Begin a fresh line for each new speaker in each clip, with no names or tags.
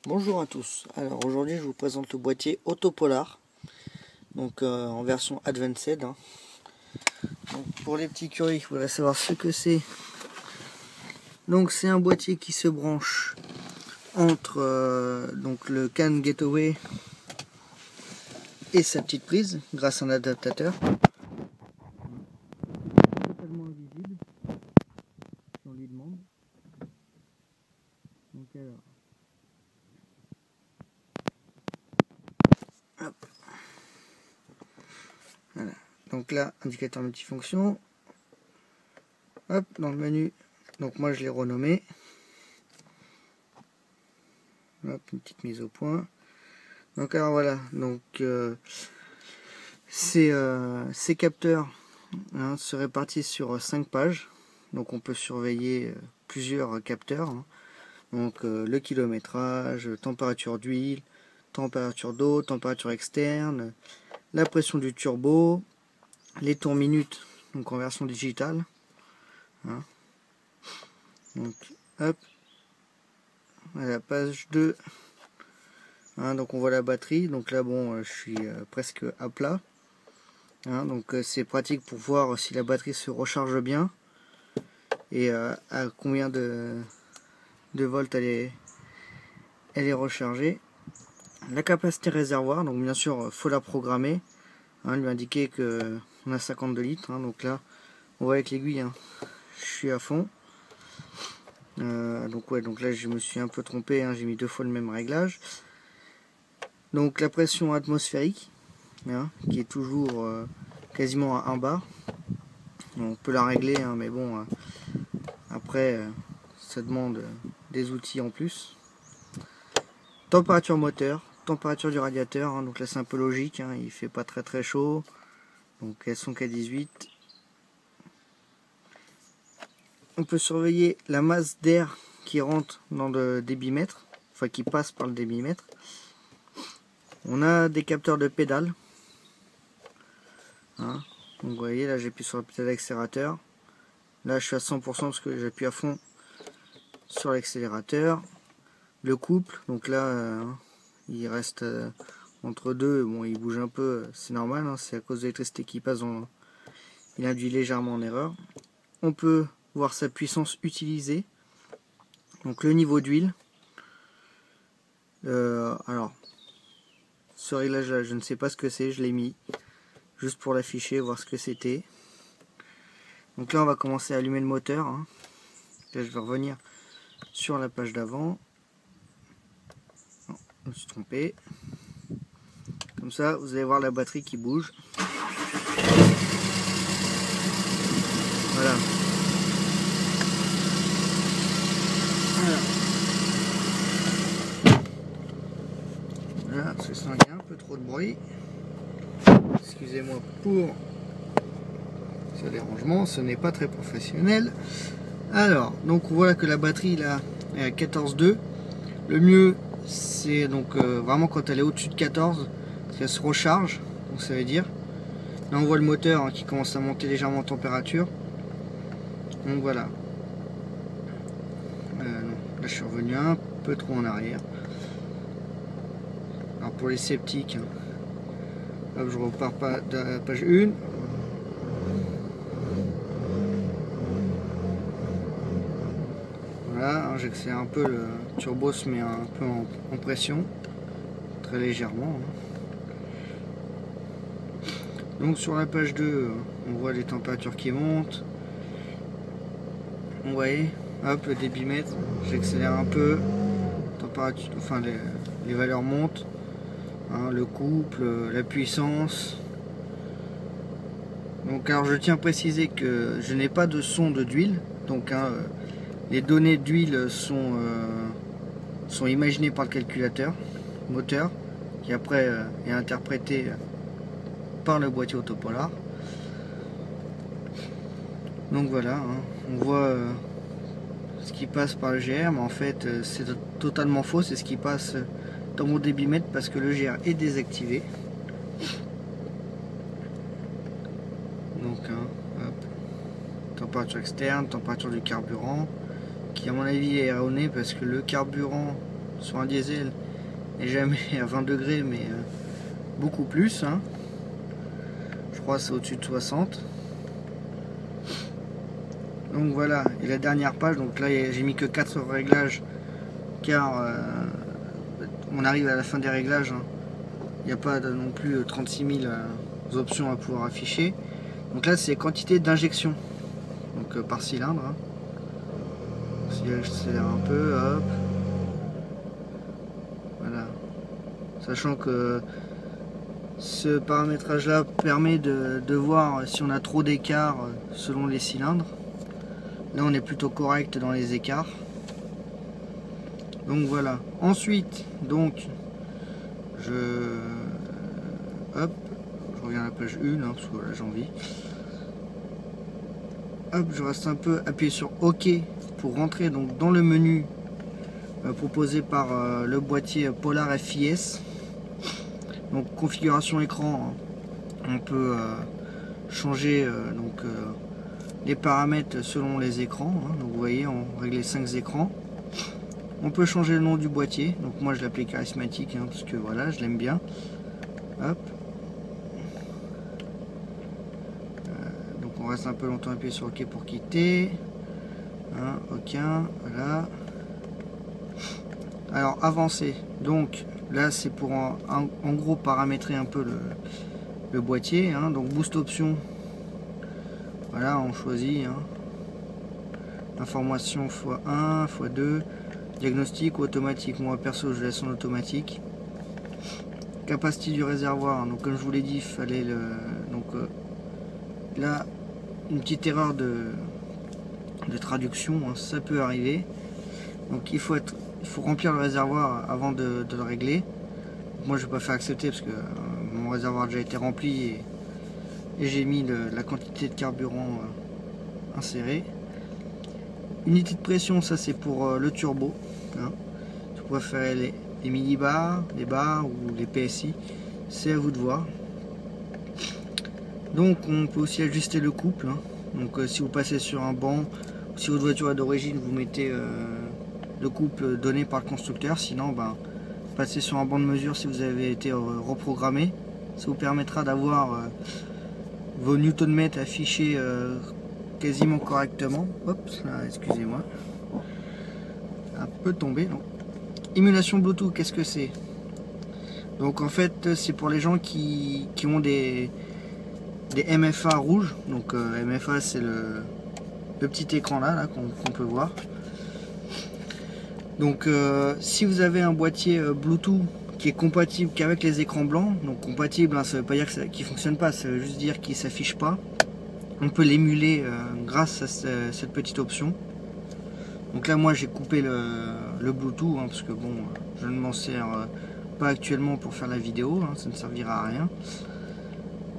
Bonjour à tous. Alors aujourd'hui je vous présente le boîtier Autopolar, donc en version Advanced. Donc, pour les petits curieux qui voudraient savoir ce que c'est, donc c'est un boîtier qui se branche entre donc le CAN Gateway et sa petite prise grâce à un adaptateur. Totalement invisible si on lui demande. Donc alors. Hop. Voilà. Donc là, indicateur multifonction. Hop, dans le menu. Donc moi je l'ai renommé. Hop, une petite mise au point. Donc alors voilà, donc ces capteurs se répartissent sur 5 pages. Donc on peut surveiller plusieurs capteurs. Donc le kilométrage, température d'huile, température d'eau, température externe, la pression du turbo, les tours minutes, donc en version digitale. Donc hop, à la page 2. Donc on voit la batterie, donc là bon je suis presque à plat, donc c'est pratique pour voir si la batterie se recharge bien et à combien de volts elle est rechargée. La capacité réservoir, donc bien sûr faut la programmer, lui indiquer que on a 52 litres, donc là on voit avec l'aiguille, je suis à fond. Donc là je me suis un peu trompé, j'ai mis 2 fois le même réglage. Donc la pression atmosphérique, qui est toujours quasiment à 1 bar. On peut la régler, mais bon, après ça demande des outils en plus. Température moteur, température du radiateur, donc là c'est un peu logique, il fait pas très chaud, donc elles sont qu'à 18. On peut surveiller la masse d'air qui rentre dans le débitmètre, enfin qui passe par le débitmètre. On a des capteurs de pédale. Donc vous voyez, là j'appuie sur le pédale d'accélérateur. Là je suis à 100% parce que j'appuie à fond sur l'accélérateur. Le couple, donc là il reste entre deux, bon il bouge un peu, c'est normal, c'est à cause de l'électricité qui passe, il induit légèrement en erreur. On peut voir sa puissance utilisée, donc le niveau d'huile. Alors ce réglage là je ne sais pas ce que c'est, je l'ai mis juste pour l'afficher, voir ce que c'était. Donc là on va commencer à allumer le moteur. Là je vais revenir sur la page d'avant. Je me suis trompé. Comme ça vous allez voir la batterie qui bouge. Voilà. Voilà, c'est ça, il y a un peu trop de bruit. Excusez-moi pour ce dérangement, ce n'est pas très professionnel. Alors, donc on voit que la batterie là est à 14,2. Le mieux c'est donc vraiment quand elle est au-dessus de 14, qu'elle se recharge, donc ça veut dire. Là on voit le moteur qui commence à monter légèrement en température. Donc voilà. Non, là je suis revenu un peu trop en arrière. Alors pour les sceptiques, hop, je repars pas de la page 1. Voilà, j'accélère un peu, le turbo se met un peu en pression, très légèrement. Donc sur la page 2, on voit les températures qui montent. Vous voyez, hop, le débitmètre, j'accélère un peu, température, enfin les valeurs montent, le couple, la puissance. Donc alors je tiens à préciser que je n'ai pas de sonde d'huile, donc les données d'huile sont imaginées par le calculateur moteur, qui après est interprété par le boîtier Autopolar. Donc voilà, on voit ce qui passe par le GR, mais en fait c'est totalement faux, c'est ce qui passe dans mon débitmètre parce que le GR est désactivé. Donc hop, température externe, température du carburant, qui à mon avis est erronée parce que le carburant sur un diesel et jamais à 20 degrés, mais beaucoup plus, hein. Je crois que c'est au-dessus de 60. Donc voilà, et la dernière page, donc là j'ai mis que 4 réglages car on arrive à la fin des réglages, hein. Il n'y a pas non plus 36 000 options à pouvoir afficher. Donc là c'est quantité d'injection, donc par cylindre, hein. Si j'accélère un peu, hop, voilà, sachant que ce paramétrage là permet de voir si on a trop d'écart selon les cylindres. Là on est plutôt correct dans les écarts. Donc voilà. Ensuite, donc je regarde la page 1, hein, parce que voilà, j'ai envie. Hop, je reste un peu appuyé sur OK pour rentrer donc dans le menu proposé par le boîtier Polar FIS. Donc configuration écran, hein. On peut changer les paramètres selon les écrans, hein. Donc vous voyez, on règle les 5 écrans. On peut changer le nom du boîtier, donc moi je l'appelle charismatique, hein, parce que voilà, je l'aime bien. Hop. Donc on reste un peu longtemps appuyé sur OK pour quitter. Hein, OK, voilà. Alors avancer, donc là c'est pour en gros paramétrer un peu le boîtier, hein. Donc boost option, voilà, on choisit, hein. Information x1, x2, diagnostic ou automatique. Moi perso je laisse en automatique. Capacité du réservoir, donc comme je vous l'ai dit, il fallait là une petite erreur de traduction, hein, ça peut arriver. Donc il faut remplir le réservoir avant de le régler. Moi je vais pas faire accepter parce que mon réservoir a déjà été rempli et j'ai mis la quantité de carburant insérée. Unité de pression, ça c'est pour le turbo, hein. Si vous préférez les millibars, les bars ou les PSI, c'est à vous de voir. Donc on peut aussi ajuster le couple, hein. Donc si vous passez sur un banc, si votre voiture est d'origine, vous mettez le couple donné par le constructeur. Sinon passez sur un banc de mesure si vous avez été reprogrammé. Ça vous permettra d'avoir vos Nm affichés quasiment correctement. Hop, là, excusez-moi, un peu tombé. Donc, émulation Bluetooth, qu'est-ce que c'est? Donc en fait c'est pour les gens qui ont des MFA rouges. Donc MFA c'est le petit écran là qu'on peut voir. Donc si vous avez un boîtier Bluetooth qui est compatible qu'avec les écrans blancs, donc compatible, hein, ça veut pas dire qu'il fonctionne pas, ça veut juste dire qu'il s'affiche pas. On peut l'émuler grâce à cette petite option. Donc là moi j'ai coupé le Bluetooth, hein, parce que bon, je ne m'en sers pas actuellement pour faire la vidéo, hein, ça ne servira à rien.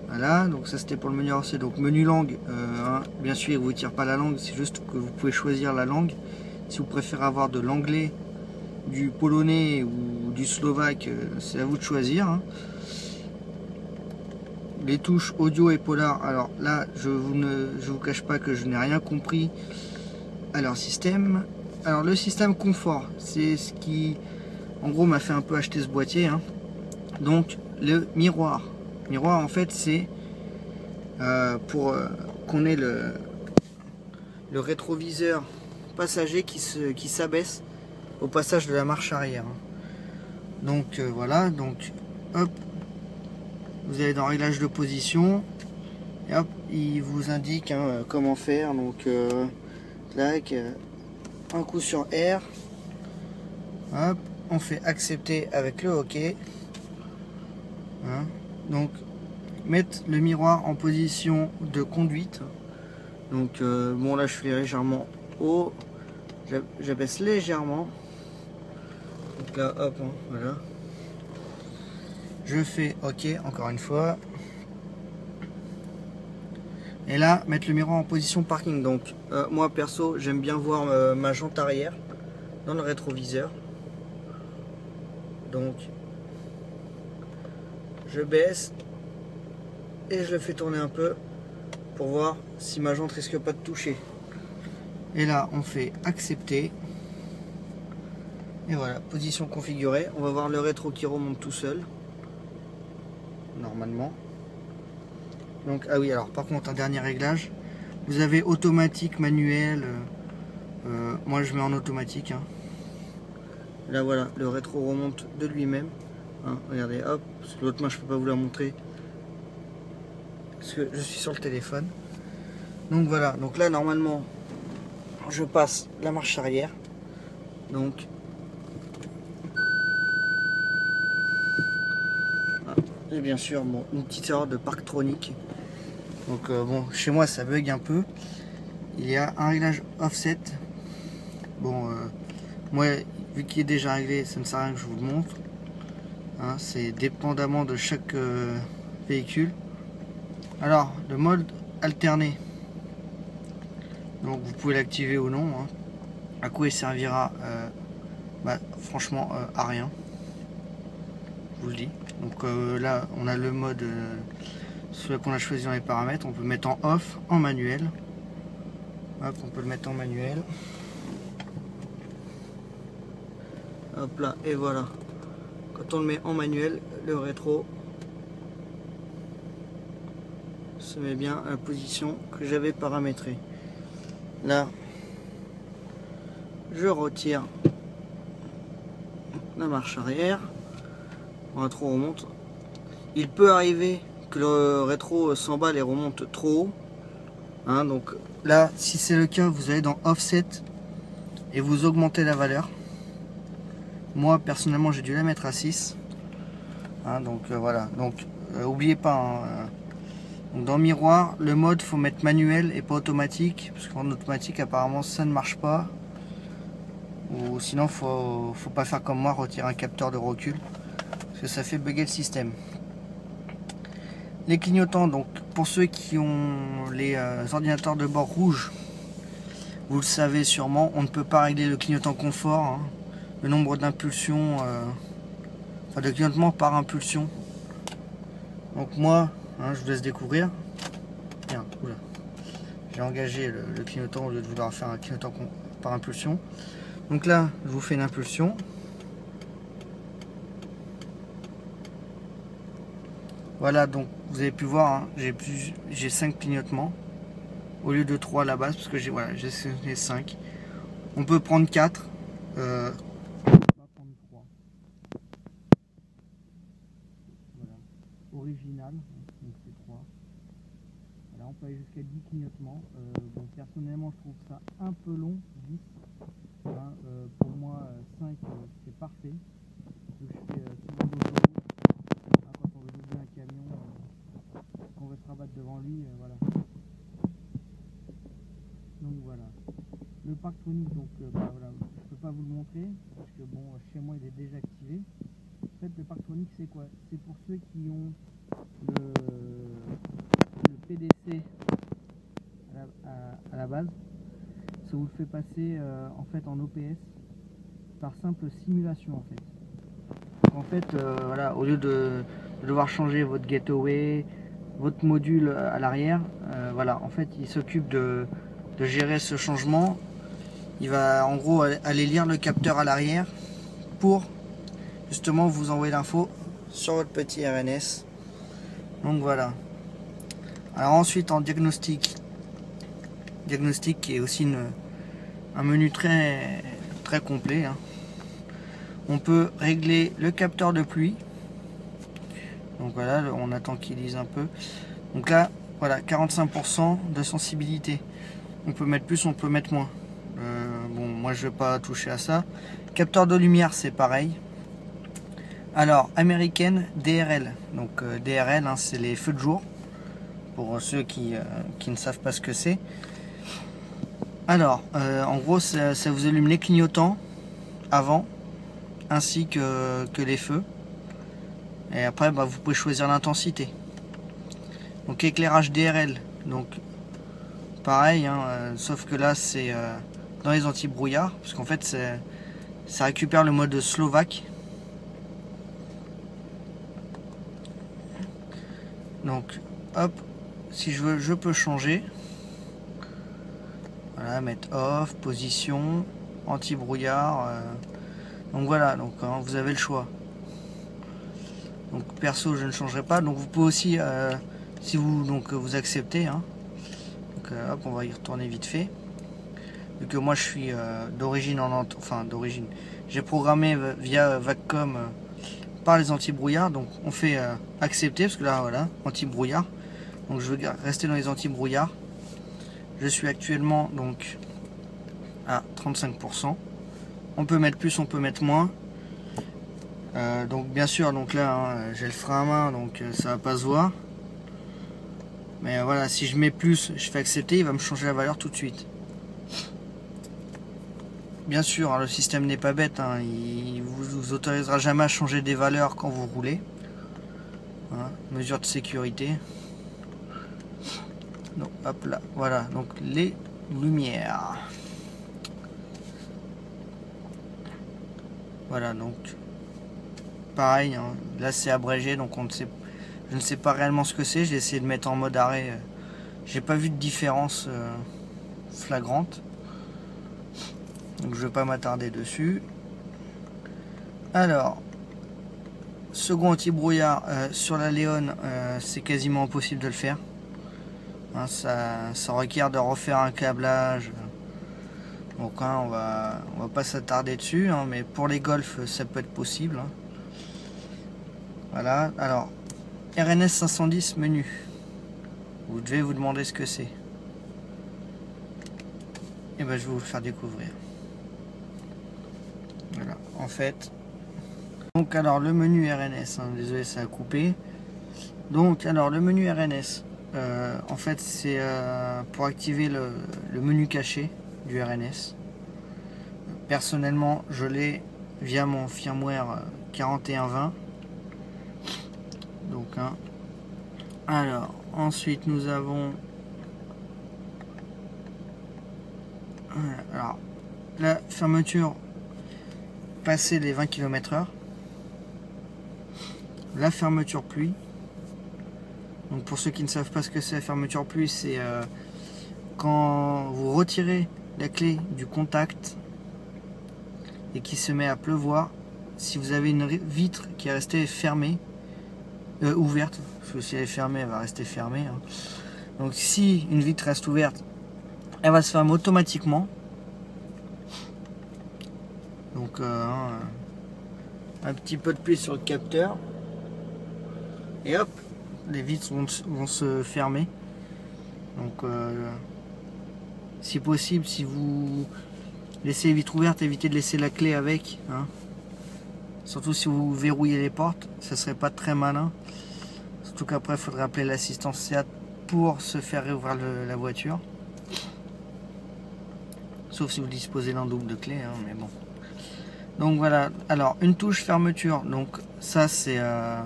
Voilà, donc ça c'était pour le menu avancé. Donc menu langue, hein, bien sûr il ne vous tire pas la langue, c'est juste que vous pouvez choisir la langue. Si vous préférez avoir de l'anglais, du polonais ou du slovaque, c'est à vous de choisir, hein. Les touches audio et polar, alors là je vous cache pas que je n'ai rien compris à leur système. Alors le système confort, c'est ce qui en gros m'a fait un peu acheter ce boîtier, hein. Donc le miroir en fait c'est pour qu'on ait le rétroviseur passager qui s'abaisse au passage de la marche arrière, hein. Donc voilà, donc hop, vous allez dans réglage de position et hop, il vous indique, hein, comment faire. Donc clac, un coup sur R, hop, on fait accepter avec le OK, hein. Donc mettre le miroir en position de conduite. Donc bon, là je fais légèrement haut, j'abaisse légèrement. Donc là hop, hein, voilà, je fais OK encore une fois. Et là mettre le miroir en position parking. Donc moi perso j'aime bien voir ma jante arrière dans le rétroviseur. Donc je baisse et je le fais tourner un peu pour voir si ma jante risque pas de toucher. Et là on fait accepter. Et voilà, position configurée. On va voir le rétro qui remonte tout seul. Normalement. Donc, ah oui, alors par contre, un dernier réglage. Vous avez automatique, manuel. Moi, je mets en automatique. Hein. Là, voilà, le rétro remonte de lui-même. Hein, regardez, hop. Parce que l'autre main, je peux pas vous la montrer. Parce que je suis sur le téléphone. Donc voilà, donc là, normalement, je passe la marche arrière. Donc, et bien sûr, bon, une petite erreur de Parktronic. Donc bon, chez moi ça bug un peu. Il y a un réglage offset. Bon, moi, vu qu'il est déjà réglé, ça ne sert à rien que je vous le montre. Hein, c'est dépendamment de chaque véhicule. Alors, le mode alterné. Donc vous pouvez l'activer ou non. Hein. À quoi il servira franchement à rien. Je vous le dis. Donc là, on a le mode celui qu'on a choisi dans les paramètres. On peut le mettre en off, en manuel. Hop, on peut le mettre en manuel. Hop là, et voilà. Quand on le met en manuel, le rétro se met bien à la position que j'avais paramétrée. Là, je retire la marche arrière. Le rétro remonte. Il peut arriver que le rétro s'emballe et remonte trop haut. Hein, donc là, si c'est le cas, vous allez dans Offset et vous augmentez la valeur. Moi, personnellement, j'ai dû la mettre à 6. Hein, donc voilà. Donc, n'oubliez pas, hein, donc, dans Miroir, le mode, faut mettre manuel et pas automatique. Parce qu'en automatique, apparemment, ça ne marche pas. Ou sinon, faut pas faire comme moi, retirer un capteur de recul. Parce que ça fait bugger le système. Les clignotants, donc pour ceux qui ont les ordinateurs de bord rouges, vous le savez sûrement, on ne peut pas régler le clignotant confort, hein, le nombre d'impulsions, enfin de clignotements par impulsion. Donc moi, hein, je vous laisse découvrir. Tiens, oula, j'ai engagé le clignotant au lieu de vouloir faire un clignotant par impulsion. Donc là, je vous fais une impulsion. Voilà, donc vous avez pu voir, hein, j'ai 5 clignotements au lieu de 3 à la base, parce que j'ai 5. On peut prendre 4. On va prendre 3. Voilà. Original, donc c'est 3. Voilà, on peut aller jusqu'à 10 clignotements. Bon, personnellement, je trouve ça un peu long, 10. Hein, pour moi, 5 c'est parfait. Donc, je fais souvent d'autoroute. Quand on veut doubler un camion, qu'on veut se rabattre devant lui, voilà. Donc voilà. Le Parktronic, donc voilà, je peux pas vous le montrer parce que bon, chez moi il est déjà activé. En fait, le Parktronic c'est quoi? C'est pour ceux qui ont le PDC à la base. Ça vous le fait passer en fait en OPS par simple simulation en fait. Donc, en fait, voilà, au lieu de devoir changer votre gateway, votre module à l'arrière, voilà, en fait, il s'occupe de gérer ce changement. Il va en gros aller lire le capteur à l'arrière pour justement vous envoyer l'info sur votre petit RNS. Donc voilà. Alors ensuite en diagnostic qui est aussi un menu très complet. Hein. On peut régler le capteur de pluie. Donc voilà, on attend qu'il lise un peu. Donc là, voilà, 45% de sensibilité. On peut mettre plus, on peut mettre moins. Bon, moi je vais pas toucher à ça. Capteur de lumière, c'est pareil. Alors, américaine DRL. Donc DRL, hein, c'est les feux de jour. Pour ceux qui ne savent pas ce que c'est. Alors, en gros, ça vous allume les clignotants avant, ainsi que les feux. Et après, bah, vous pouvez choisir l'intensité. Donc éclairage DRL. Donc pareil, hein, sauf que là c'est dans les anti-brouillards, parce qu'en fait ça récupère le mode slovaque. Donc hop, si je veux, je peux changer. Voilà, mettre off, position, anti-brouillard. Donc voilà, donc vous avez le choix. Donc perso, je ne changerai pas. Donc vous pouvez aussi, si vous vous acceptez, hein, donc, hop, on va y retourner vite fait. Vu que moi je suis d'origine d'origine, j'ai programmé via Vacom par les anti-brouillards. Donc on fait accepter parce que là voilà, anti-brouillard. Donc je veux rester dans les anti-brouillards. Je suis actuellement donc à 35%. On peut mettre plus, on peut mettre moins. Donc bien sûr, donc là hein, j'ai le frein à main, donc ça va pas se voir. Mais voilà, si je mets plus, je fais accepter, il va me changer la valeur tout de suite. Bien sûr, hein, le système n'est pas bête, hein, il vous autorisera jamais à changer des valeurs quand vous roulez. Hein, mesure de sécurité. Donc hop là, voilà, donc les lumières. Voilà, donc pareil, hein, là c'est abrégé, donc je ne sais pas réellement ce que c'est. J'ai essayé de mettre en mode arrêt, j'ai pas vu de différence flagrante, donc je vais pas m'attarder dessus. Alors, second anti-brouillard sur la Léon, c'est quasiment impossible de le faire. Hein, ça requiert de refaire un câblage. Donc hein, on va pas s'attarder dessus, hein, mais pour les Golf ça peut être possible. Hein. Voilà, alors RNS 510 menu. Vous devez vous demander ce que c'est. Et ben je vais vous le faire découvrir. Voilà, en fait. Donc alors le menu RNS, hein, désolé ça a coupé. Donc alors le menu RNS, en fait c'est pour activer le menu caché du RNS. Personnellement je l'ai via mon firmware 4120. Donc hein. Alors ensuite nous avons alors la fermeture passer les 20 km/h, la fermeture pluie. Donc pour ceux qui ne savent pas ce que c'est la fermeture pluie, c'est quand vous retirez la clé du contact et qui se met à pleuvoir, si vous avez une vitre qui est restée fermée, ouverte, parce que si elle est fermée, elle va rester fermée. Hein. Donc si une vitre reste ouverte, elle va se fermer automatiquement. Donc un petit peu de pluie sur le capteur. Et hop, les vitres vont se fermer. Donc si possible, si vous laissez les vitres ouvertes, évitez de laisser la clé avec. Hein. Surtout si vous verrouillez les portes, ça serait pas très malin. Surtout qu'après, il faudrait appeler l'assistance SEAT pour se faire réouvrir la voiture. Sauf si vous disposez d'un double de clé, hein, mais bon. Donc voilà, alors une touche fermeture, donc ça c'est en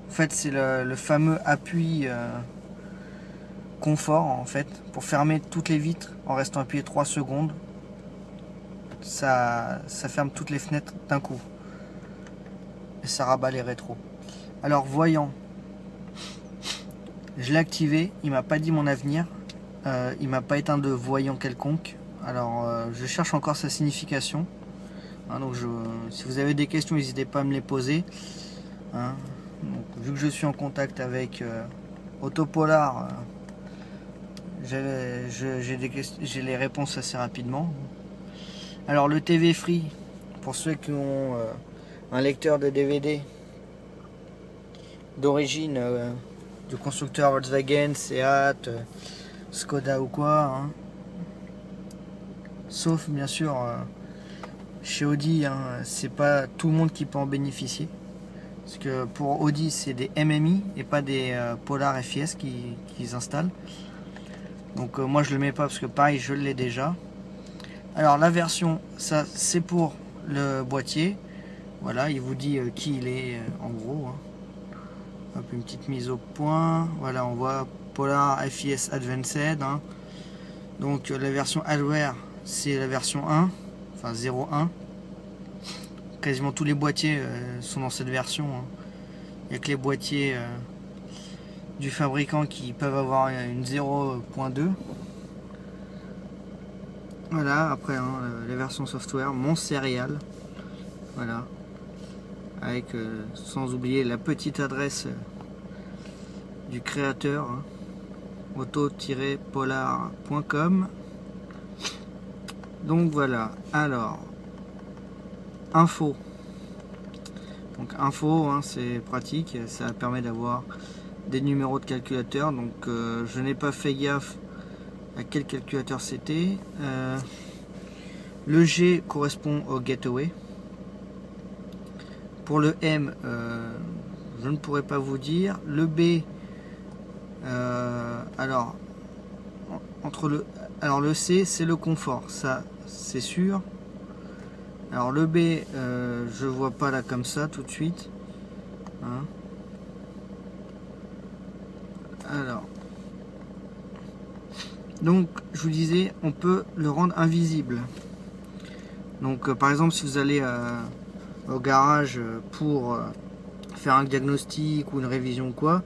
fait c'est le fameux appui confort en fait, pour fermer toutes les vitres en restant appuyé 3 secondes. Ça ferme toutes les fenêtres d'un coup. Et ça rabat les rétros. Alors voyant, je l'ai activé, il m'a pas dit mon avenir, il m'a pas éteint de voyant quelconque. Alors je cherche encore sa signification. Hein, donc si vous avez des questions, n'hésitez pas à me les poser. Hein, donc, vu que je suis en contact avec Autopolar, j'ai les réponses assez rapidement. Alors le TV Free, pour ceux qui ont un lecteur de DVD d'origine du constructeur Volkswagen, Seat, Skoda ou quoi, hein. Sauf bien sûr chez Audi, hein, c'est pas tout le monde qui peut en bénéficier. Parce que pour Audi, c'est des MMI et pas des Polar FIS qu'ils installent. Donc moi je le mets pas parce que pareil, je l'ai déjà. Alors la version, ça c'est pour le boîtier. Voilà, il vous dit qui il est en gros. Hein. Hop, une petite mise au point. Voilà, on voit Polar FIS Advanced. Hein. Donc la version hardware, c'est la version 1. Enfin 0.1. Quasiment tous les boîtiers sont dans cette version. Hein. Il n'y a que les boîtiers du fabricant qui peuvent avoir une 0.2. Voilà, après hein, la version software, mon serial. voilà, avec sans oublier la petite adresse du créateur, hein, auto-polar.com. Donc voilà, alors info. Donc info, hein, c'est pratique, ça permet d'avoir des numéros de calculateur. Donc je n'ai pas fait gaffe à quel calculateur c'était. Le G correspond au gateway. Pour le M, je ne pourrais pas vous dire. Le B, alors le C, c'est le confort, ça c'est sûr. Alors le B, je vois pas là comme ça tout de suite, hein. Alors, donc je vous disais, on peut le rendre invisible. Donc par exemple, si vous allez au garage pour faire un diagnostic ou une révision quoi,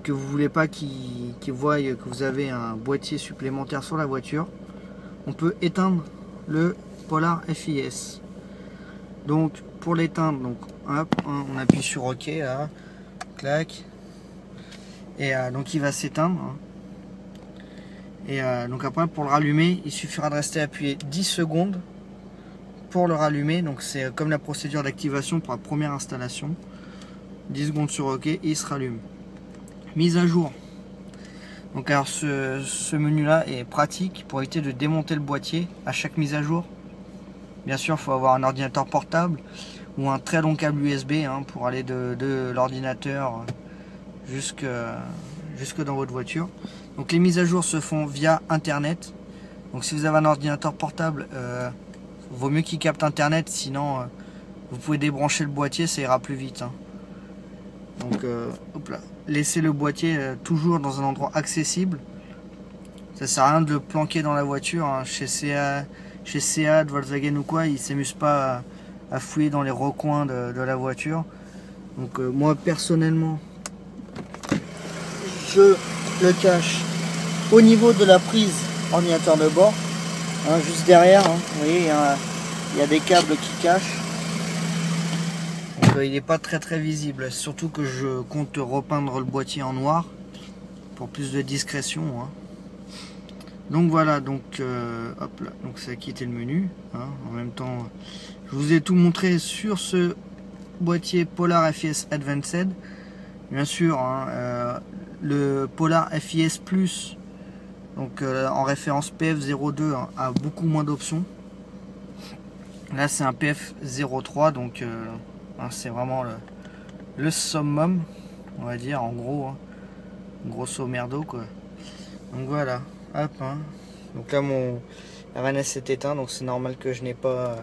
que vous voulez pas qu'ils voient que vous avez un boîtier supplémentaire sur la voiture, on peut éteindre le Polar FIS. Donc pour l'éteindre, donc hop, on appuie sur OK là, clac, et donc il va s'éteindre. Et donc après pour le rallumer, il suffira de rester appuyé 10 secondes pour le rallumer. Donc c'est comme la procédure d'activation pour la première installation. 10 secondes sur OK et il se rallume. Mise à jour. Donc alors ce menu là est pratique pour éviter de démonter le boîtier à chaque mise à jour. Bien sûr, il faut avoir un ordinateur portable ou un très long câble USB, hein, pour aller de l'ordinateur jusque dans votre voiture. Donc les mises à jour se font via internet. Donc si vous avez un ordinateur portable, vaut mieux qu'il capte internet, sinon vous pouvez débrancher le boîtier, ça ira plus vite, hein. Donc hop là. Laissez le boîtier toujours dans un endroit accessible. Ça sert à rien de le planquer dans la voiture, hein. Chez Seat, Volkswagen ou quoi, ils s'amusent pas à fouiller dans les recoins de la voiture. Donc moi personnellement, je le cache au niveau de la prise ordinateur de bord, hein, juste derrière, hein. Vous voyez, il y a des câbles qui cachent. Donc il n'est pas très visible, surtout que je compte repeindre le boîtier en noir pour plus de discrétion, hein. Donc voilà, donc hop là, donc ça a quitté le menu, hein. En même temps, je vous ai tout montré sur ce boîtier Polar FIS Advanced. Bien sûr, hein, le Polar FIS Plus, donc en référence PF02, hein, a beaucoup moins d'options. Là c'est un PF03, donc hein, c'est vraiment le summum, on va dire, en gros, hein, grosso merdo quoi. Donc voilà, hop, hein. Donc là la vanesse s'est éteinte, donc c'est normal que je n'ai pas